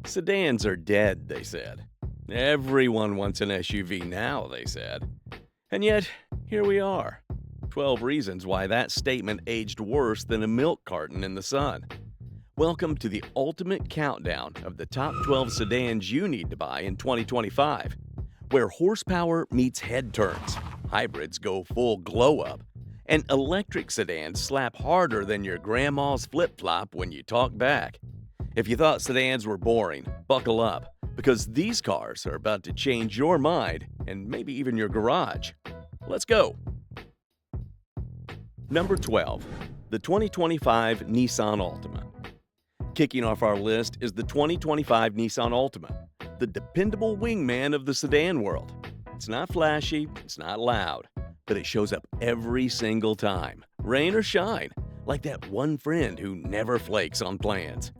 Sedans are dead, they said. Everyone wants an SUV now, they said. And yet, here we are. 12 reasons why that statement aged worse than a milk carton in the sun. Welcome to the ultimate countdown of the top 12 sedans you need to buy in 2025, where horsepower meets head turns, hybrids go full glow up, and electric sedans slap harder than your grandma's flip-flop when you talk back. If you thought sedans were boring, buckle up, because these cars are about to change your mind and maybe even your garage. Let's go! Number 12. The 2025 Nissan Altima. Kicking off our list is the 2025 Nissan Altima, the dependable wingman of the sedan world. It's not flashy, it's not loud, but it shows up every single time, rain or shine, like that one friend who never flakes on plans.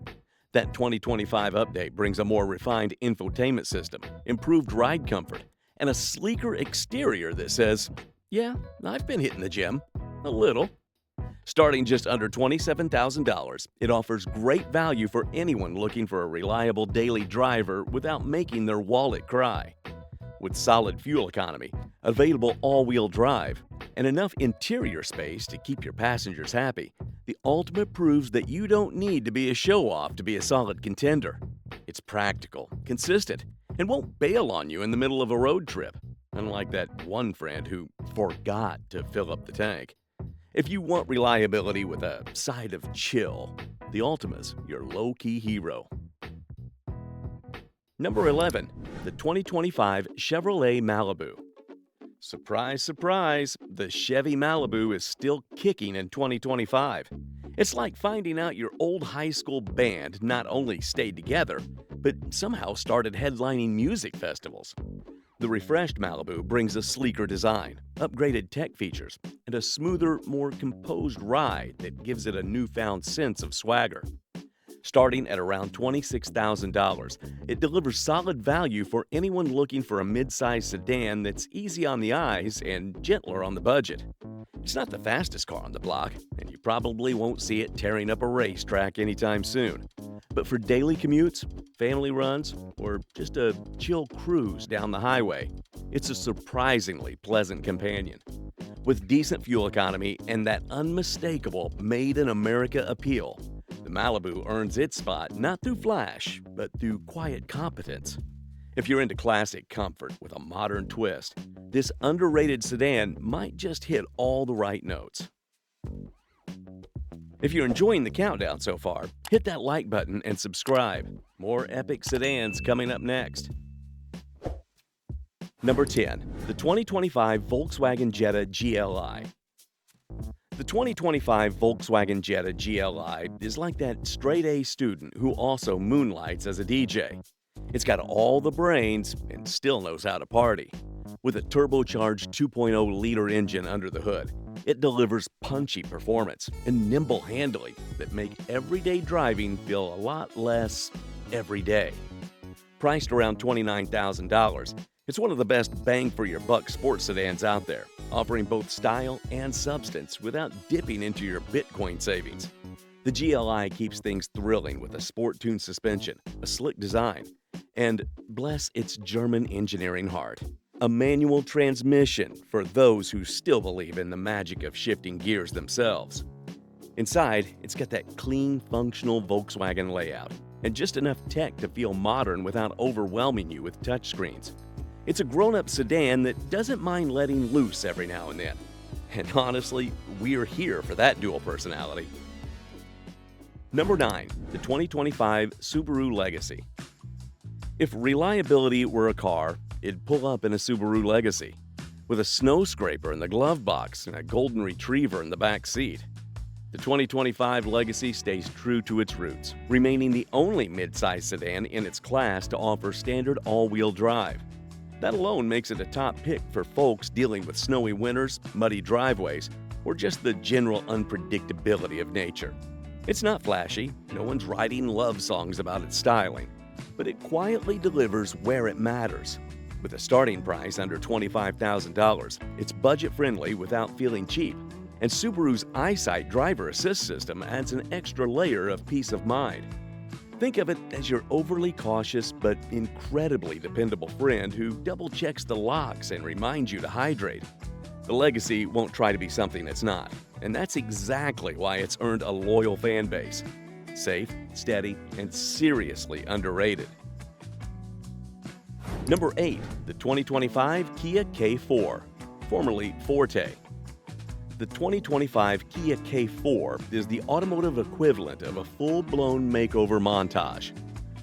That 2025 update brings a more refined infotainment system, improved ride comfort, and a sleeker exterior that says, yeah, I've been hitting the gym. A little. Starting just under $27,000, it offers great value for anyone looking for a reliable daily driver without making their wallet cry. With solid fuel economy, available all-wheel drive, and enough interior space to keep your passengers happy, the Altima proves that you don't need to be a show-off to be a solid contender. It's practical, consistent, and won't bail on you in the middle of a road trip, unlike that one friend who forgot to fill up the tank. If you want reliability with a side of chill, the Altima's your low-key hero. Number 11. The 2025 Chevrolet Malibu. Surprise, surprise, the Chevy Malibu is still kicking in 2025. It's like finding out your old high school band not only stayed together, but somehow started headlining music festivals. The refreshed Malibu brings a sleeker design, upgraded tech features, and a smoother, more composed ride that gives it a newfound sense of swagger. Starting at around $26,000, it delivers solid value for anyone looking for a mid-size sedan that's easy on the eyes and gentler on the budget. It's not the fastest car on the block, and you probably won't see it tearing up a racetrack anytime soon. But for daily commutes, family runs, or just a chill cruise down the highway, it's a surprisingly pleasant companion. With decent fuel economy and that unmistakable Made in America appeal, the Malibu earns its spot not through flash, but through quiet competence. If you're into classic comfort with a modern twist, this underrated sedan might just hit all the right notes. If you're enjoying the countdown so far, hit that like button and subscribe. More epic sedans coming up next. Number 10. The 2025 Volkswagen Jetta GLI. The 2025 Volkswagen Jetta GLI is like that straight-A student who also moonlights as a DJ. It's got all the brains and still knows how to party. With a turbocharged 2.0-liter engine under the hood, it delivers punchy performance and nimble handling that make everyday driving feel a lot less everyday. Priced around $29,000, it's one of the best bang-for-your-buck sports sedans out there, offering both style and substance without dipping into your Bitcoin savings. The GLI keeps things thrilling with a sport-tuned suspension, a slick design, and, bless its German engineering heart, a manual transmission for those who still believe in the magic of shifting gears themselves. Inside, it's got that clean, functional Volkswagen layout, and just enough tech to feel modern without overwhelming you with touchscreens. It's a grown-up sedan that doesn't mind letting loose every now and then. And honestly, we're here for that dual personality. Number 9. The 2025 Subaru Legacy. If reliability were a car, it'd pull up in a Subaru Legacy, with a snow scraper in the glove box and a golden retriever in the back seat. The 2025 Legacy stays true to its roots, remaining the only mid-size sedan in its class to offer standard all-wheel drive. That alone makes it a top pick for folks dealing with snowy winters, muddy driveways, or just the general unpredictability of nature. It's not flashy, no one's writing love songs about its styling, but it quietly delivers where it matters. With a starting price under $25,000, it's budget-friendly without feeling cheap, and Subaru's EyeSight driver assist system adds an extra layer of peace of mind. Think of it as your overly cautious but incredibly dependable friend who double checks the locks and reminds you to hydrate. The Legacy won't try to be something it's not, and that's exactly why it's earned a loyal fan base. Safe, steady, and seriously underrated. Number 8. The 2025 Kia K4, formerly Forte. The 2025 Kia K4 is the automotive equivalent of a full-blown makeover montage.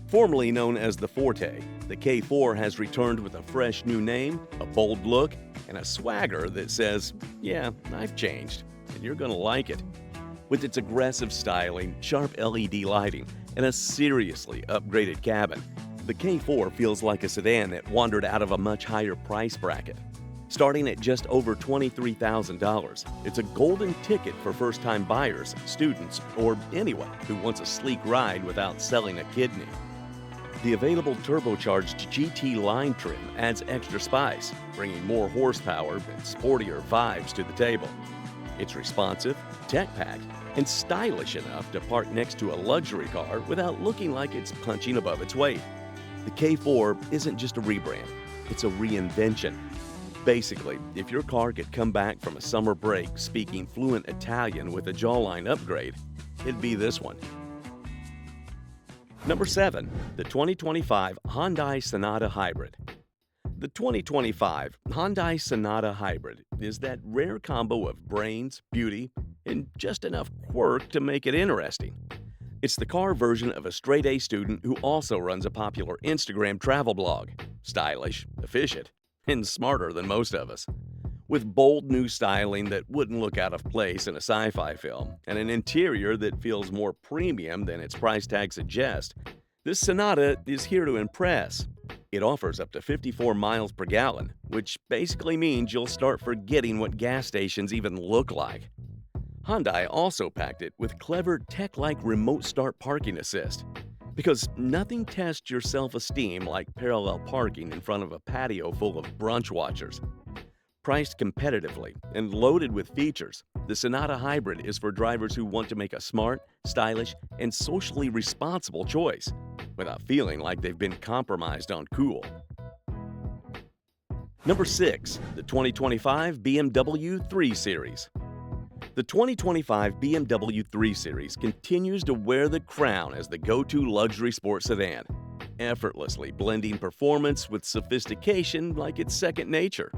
Formerly known as the Forte, the K4 has returned with a fresh new name, a bold look, and a swagger that says, "Yeah, I've changed, and you're gonna like it." With its aggressive styling, sharp LED lighting, and a seriously upgraded cabin, the K4 feels like a sedan that wandered out of a much higher price bracket. Starting at just over $23,000, it's a golden ticket for first-time buyers, students, or anyone who wants a sleek ride without selling a kidney. The available turbocharged GT line trim adds extra spice, bringing more horsepower and sportier vibes to the table. It's responsive, tech-packed, and stylish enough to park next to a luxury car without looking like it's punching above its weight. The K4 isn't just a rebrand, it's a reinvention. Basically, if your car could come back from a summer break speaking fluent Italian with a jawline upgrade, it'd be this one. Number 7. The 2025 Hyundai Sonata Hybrid. The 2025 Hyundai Sonata Hybrid is that rare combo of brains, beauty, and just enough quirk to make it interesting. It's the car version of a straight-A student who also runs a popular Instagram travel blog. Stylish, efficient, and smarter than most of us. With bold new styling that wouldn't look out of place in a sci-fi film, and an interior that feels more premium than its price tag suggests, this Sonata is here to impress. It offers up to 54 miles per gallon, which basically means you'll start forgetting what gas stations even look like. Hyundai also packed it with clever tech-like remote start parking assist. Because nothing tests your self-esteem like parallel parking in front of a patio full of brunch watchers. Priced competitively and loaded with features, the Sonata Hybrid is for drivers who want to make a smart, stylish, and socially responsible choice without feeling like they've been compromised on cool. Number 6. The 2025 BMW 3 Series. The 2025 BMW 3 Series continues to wear the crown as the go-to luxury sports sedan, effortlessly blending performance with sophistication like it's second nature.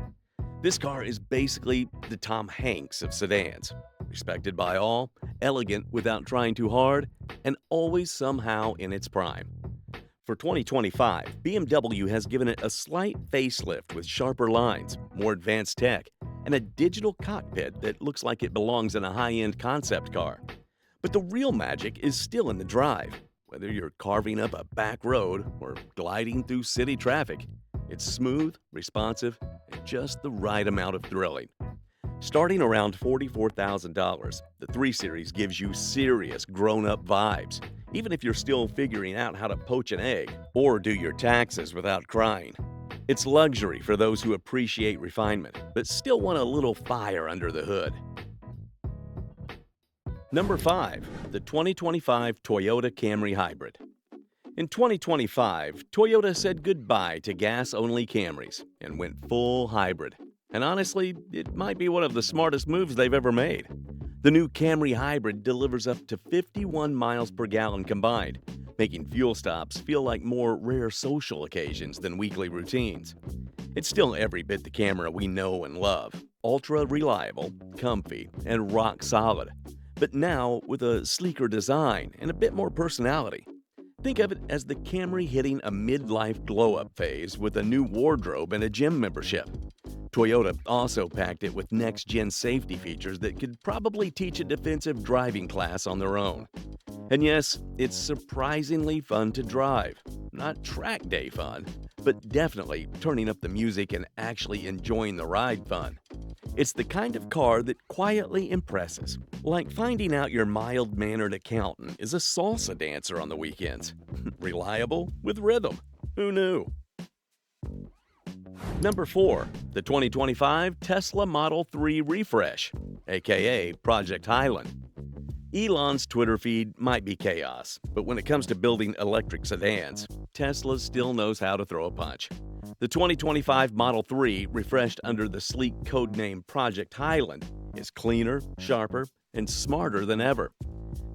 This car is basically the Tom Hanks of sedans, respected by all, elegant without trying too hard, and always somehow in its prime. For 2025, BMW has given it a slight facelift with sharper lines, more advanced tech, and a digital cockpit that looks like it belongs in a high-end concept car. But the real magic is still in the drive. Whether you're carving up a back road or gliding through city traffic, it's smooth, responsive, and just the right amount of thrilling. Starting around $44,000, the 3 Series gives you serious grown-up vibes, even if you're still figuring out how to poach an egg or do your taxes without crying. It's luxury for those who appreciate refinement, but still want a little fire under the hood. Number 5. The 2025 Toyota Camry Hybrid. In 2025, Toyota said goodbye to gas-only Camrys and went full hybrid. And honestly, it might be one of the smartest moves they've ever made. The new Camry Hybrid delivers up to 51 miles per gallon combined, making fuel stops feel like more rare social occasions than weekly routines. It's still every bit the Camry we know and love, ultra-reliable, comfy, and rock-solid, but now with a sleeker design and a bit more personality. Think of it as the Camry hitting a midlife glow-up phase with a new wardrobe and a gym membership. Toyota also packed it with next-gen safety features that could probably teach a defensive driving class on their own. And yes, it's surprisingly fun to drive. Not track day fun, but definitely turning up the music and actually enjoying the ride fun. It's the kind of car that quietly impresses, like finding out your mild-mannered accountant is a salsa dancer on the weekends. Reliable with rhythm. Who knew? Number 4. The 2025 Tesla Model 3 Refresh, aka Project Highland. Elon's Twitter feed might be chaos, but when it comes to building electric sedans, Tesla still knows how to throw a punch. The 2025 Model 3, refreshed under the sleek codename Project Highland, is cleaner, sharper, and smarter than ever.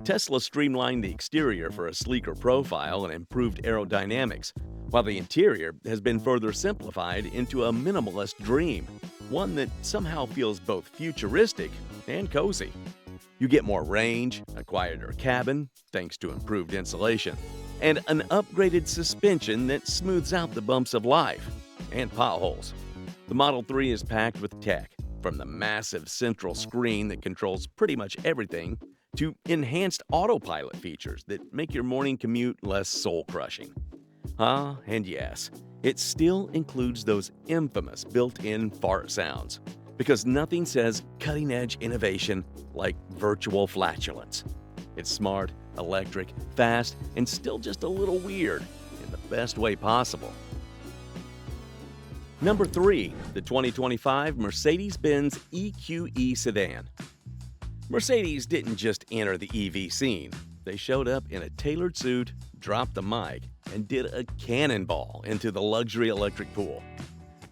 Tesla streamlined the exterior for a sleeker profile and improved aerodynamics, while the interior has been further simplified into a minimalist dream, one that somehow feels both futuristic and cozy. You get more range, a quieter cabin, thanks to improved insulation, and an upgraded suspension that smooths out the bumps of life and potholes. The Model 3 is packed with tech, from the massive central screen that controls pretty much everything to enhanced autopilot features that make your morning commute less soul-crushing. And yes, it still includes those infamous built-in fart sounds, because nothing says cutting-edge innovation like virtual flatulence. It's smart, electric, fast, and still just a little weird in the best way possible. Number 3, the 2025 Mercedes-Benz EQE sedan. Mercedes didn't just enter the EV scene. They showed up in a tailored suit, dropped the mic, and did a cannonball into the luxury electric pool.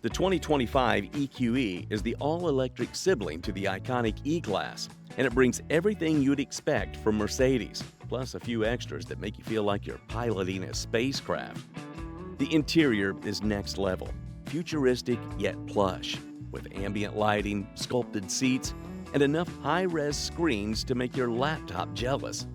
The 2025 EQE is the all-electric sibling to the iconic E-Class, and it brings everything you'd expect from Mercedes, plus a few extras that make you feel like you're piloting a spacecraft. The interior is next level, futuristic yet plush, with ambient lighting, sculpted seats, and enough high-res screens to make your laptop jealous.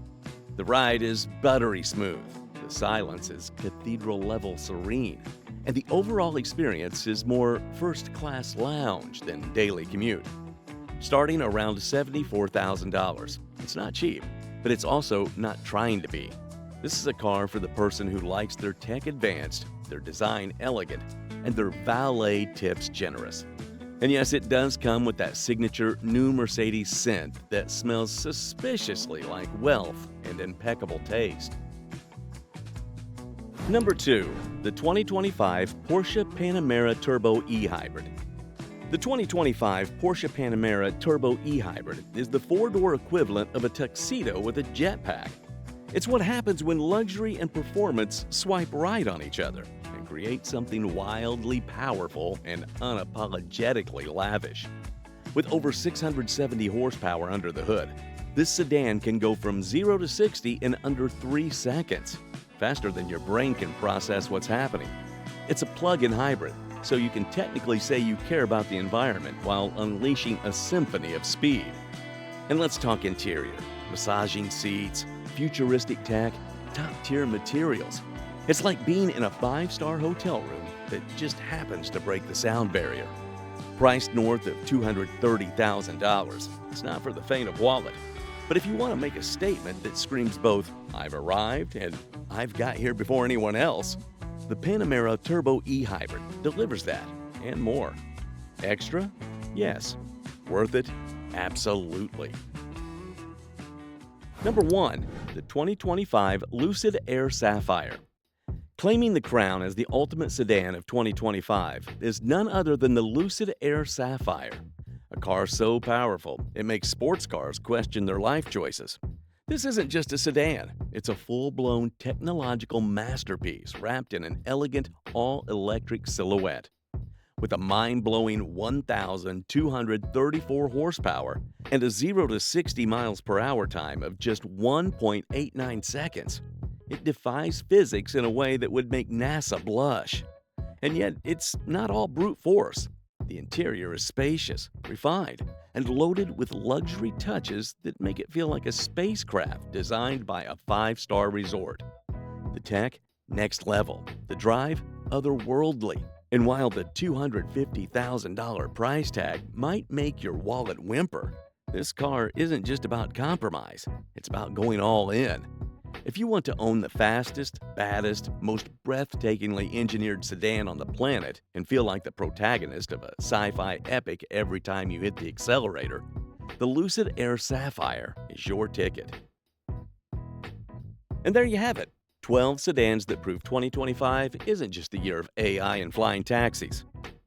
The ride is buttery smooth, the silence is cathedral-level serene, and the overall experience is more first-class lounge than daily commute. Starting around $74,000. It's not cheap, but it's also not trying to be. This is a car for the person who likes their tech advanced, their design elegant, and their valet tips generous. And yes, it does come with that signature new Mercedes scent that smells suspiciously like wealth and impeccable taste. Number 2, the 2025 Porsche Panamera Turbo E-Hybrid. The 2025 Porsche Panamera Turbo E-Hybrid is the four-door equivalent of a tuxedo with a jetpack. It's what happens when luxury and performance swipe right on each other and create something wildly powerful and unapologetically lavish. With over 670 horsepower under the hood, this sedan can go from 0 to 60 in under 3 seconds, faster than your brain can process what's happening. It's a plug-in hybrid, so you can technically say you care about the environment while unleashing a symphony of speed. And let's talk interior, massaging seats, futuristic tech, top-tier materials. It's like being in a 5-star hotel room that just happens to break the sound barrier. Priced north of $230,000, it's not for the faint of wallet. But if you want to make a statement that screams both, "I've arrived" and "I've got here before anyone else," the Panamera Turbo E-Hybrid delivers that and more. Extra? Yes. Worth it? Absolutely. Number 1, the 2025 Lucid Air Sapphire. Claiming the crown as the ultimate sedan of 2025 is none other than the Lucid Air Sapphire. A car so powerful, it makes sports cars question their life choices. This isn't just a sedan, it's a full-blown technological masterpiece wrapped in an elegant, all-electric silhouette. With a mind-blowing 1,234 horsepower and a 0 to 60 miles per hour time of just 1.89 seconds, it defies physics in a way that would make NASA blush. And yet, it's not all brute force. The interior is spacious, refined, and loaded with luxury touches that make it feel like a spacecraft designed by a 5-star resort. The tech, next level. The drive, otherworldly. And while the $250,000 price tag might make your wallet whimper, this car isn't just about compromise, it's about going all in. If you want to own the fastest, baddest, most breathtakingly engineered sedan on the planet and feel like the protagonist of a sci-fi epic every time you hit the accelerator, the Lucid Air Sapphire is your ticket. And there you have it, 12 sedans that prove 2025 isn't just the year of AI and flying taxis.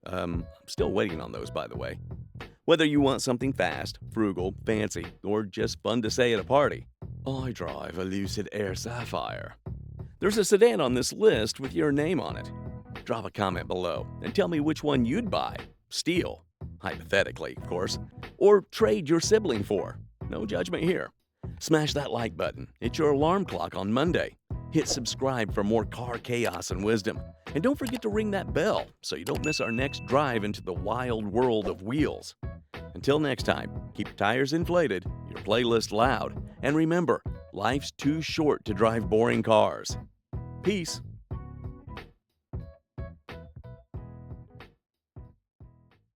I'm still waiting on those, by the way. Whether you want something fast, frugal, fancy, or just fun to say at a party, I drive a Lucid Air Sapphire. There's a sedan on this list with your name on it. Drop a comment below and tell me which one you'd buy, steal, hypothetically, of course, or trade your sibling for. No judgment here. Smash that like button. It's your alarm clock on Monday. Hit subscribe for more car chaos and wisdom. And don't forget to ring that bell so you don't miss our next drive into the wild world of wheels. Until next time, keep your tires inflated, your playlist loud, and remember, life's too short to drive boring cars. Peace.